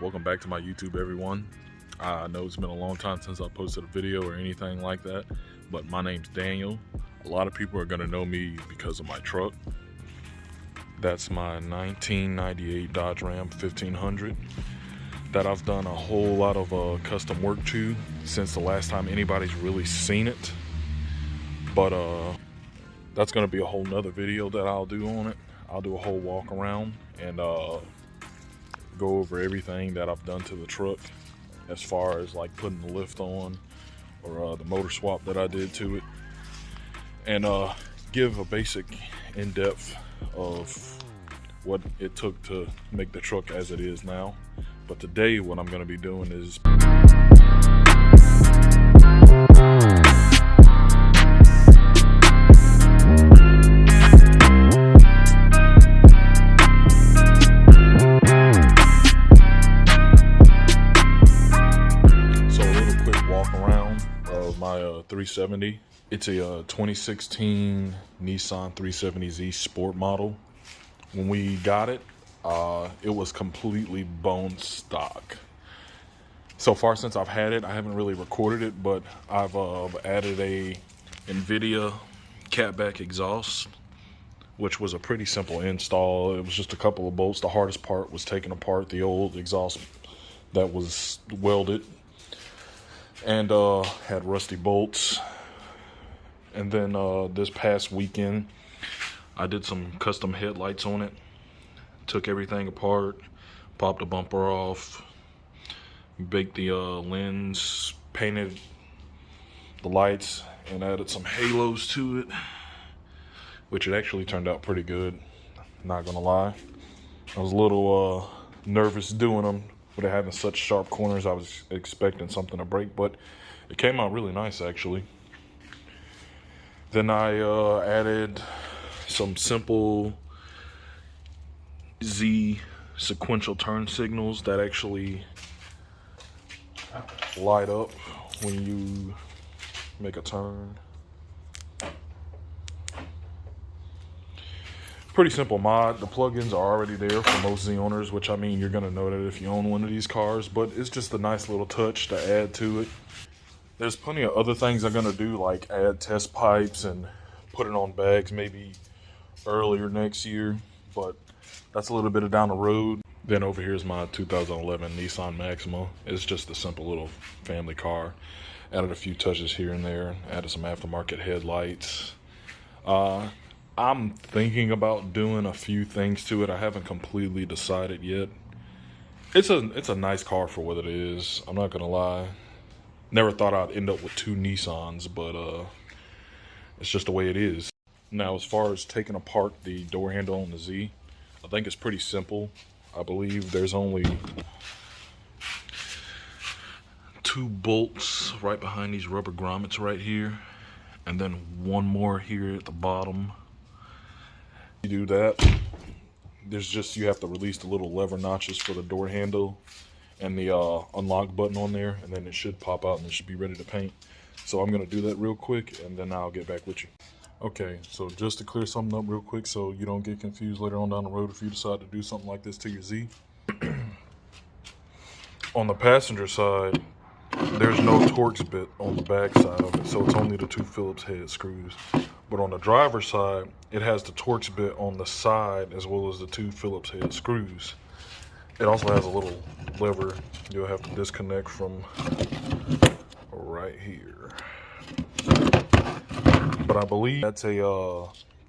Welcome back to my YouTube, everyone. I know it's been a long time since I posted a video or anything like that, but my name's Daniel. A lot of people are gonna know me because of my truck. That's my 1998 Dodge Ram 1500 that I've done a whole lot of custom work to since the last time anybody's really seen it. But that's gonna be a whole nother video that I'll do on it. I'll do a whole walk around and go over everything that I've done to the truck as far as like putting the lift on or the motor swap that I did to it, and give a basic in-depth of what it took to make the truck as it is now. But today what I'm going to be doing is my 370. It's a 2016 Nissan 370Z Sport model. When we got it, it was completely bone stock. So far since I've had it, I haven't really recorded it, but I've added a NVIDIA catback exhaust, which was a pretty simple install. It was just a couple of bolts. The hardest part was taking apart the old exhaust that was welded and had rusty bolts. And then this past weekend I did some custom headlights on it, took everything apart, popped the bumper off, baked the lens, painted the lights, and added some halos to it, which it actually turned out pretty good, not gonna lie. I was a little nervous doing them with it having such sharp corners. I was expecting something to break, but it came out really nice actually. Then I added some simple Z sequential turn signals that actually light up when you make a turn. Pretty simple mod. The plugins are already there for most Z owners, which I mean, you're gonna know that if you own one of these cars, but it's just a nice little touch to add to it. There's plenty of other things I'm gonna do, like add test pipes and put it on bags maybe earlier next year, but that's a little bit of down the road. Then over here is my 2011 Nissan Maxima. It's just a simple little family car. Added a few touches here and there, added some aftermarket headlights. I'm thinking about doing a few things to it. I haven't completely decided yet. It's a nice car for what it is. I'm not gonna lie. Never thought I'd end up with two Nissans, but it's just the way it is. Now, as far as taking apart the door handle on the Z, I think it's pretty simple. I believe there's only 2 bolts right behind these rubber grommets right here, and then one more here at the bottom. You do that, you have to release the little lever notches for the door handle and the unlock button on there, and then it should pop out and it should be ready to paint. So I'm gonna do that real quick and then I'll get back with you. Okay, so just to clear something up real quick so you don't get confused later on down the road if you decide to do something like this to your Z. On the passenger side, there's no Torx bit on the back side of it, so it's only the 2 Phillips head screws. But on the driver's side, it has the Torx bit on the side as well as the 2 Phillips head screws. It also has a little lever you'll have to disconnect from right here. But I believe that's a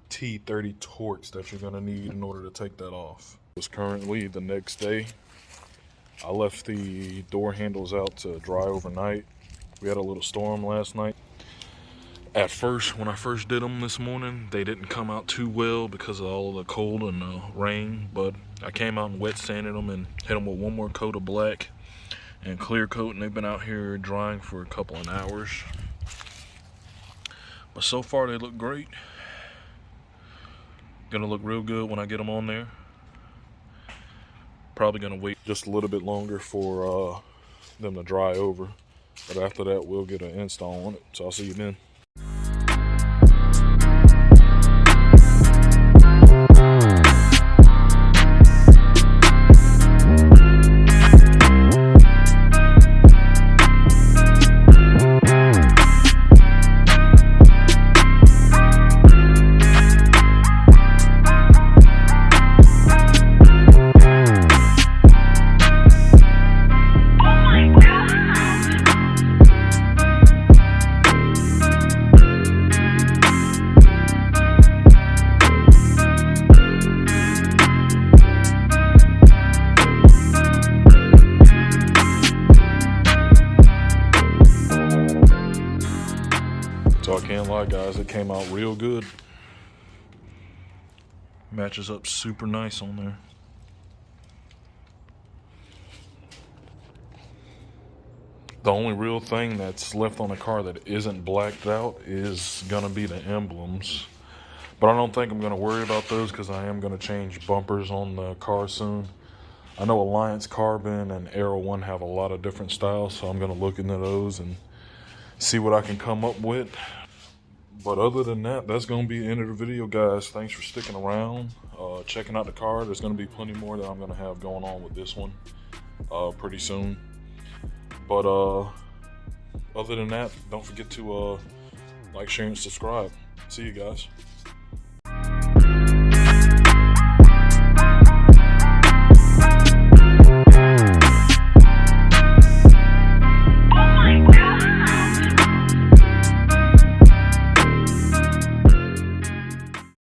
T30 Torx that you're gonna need in order to take that off. It's currently the next day. I left the door handles out to dry overnight. We had a little storm last night. At first, when I first did them this morning, they didn't come out too well because of all of the cold and the rain, but I came out and wet sanded them and hit them with one more coat of black and clear coat, and they've been out here drying for a couple of hours. But so far they look great. Gonna look real good when I get them on there. Probably gonna wait just a little bit longer for them to dry over, but after that we'll get an install on it. So I'll see you then. gonna lie, guys, it came out real good. Matches up super nice on there. The only real thing that's left on the car that isn't blacked out is gonna be the emblems. But I don't think I'm gonna worry about those because I am gonna change bumpers on the car soon. I know Alliance Carbon and Aero One have a lot of different styles, so I'm gonna look into those and see what I can come up with. But other than that, that's gonna be the end of the video, guys. Thanks for sticking around, checking out the car. There's gonna be plenty more that I'm gonna have going on with this one pretty soon. But other than that, don't forget to like, share, and subscribe. See you guys.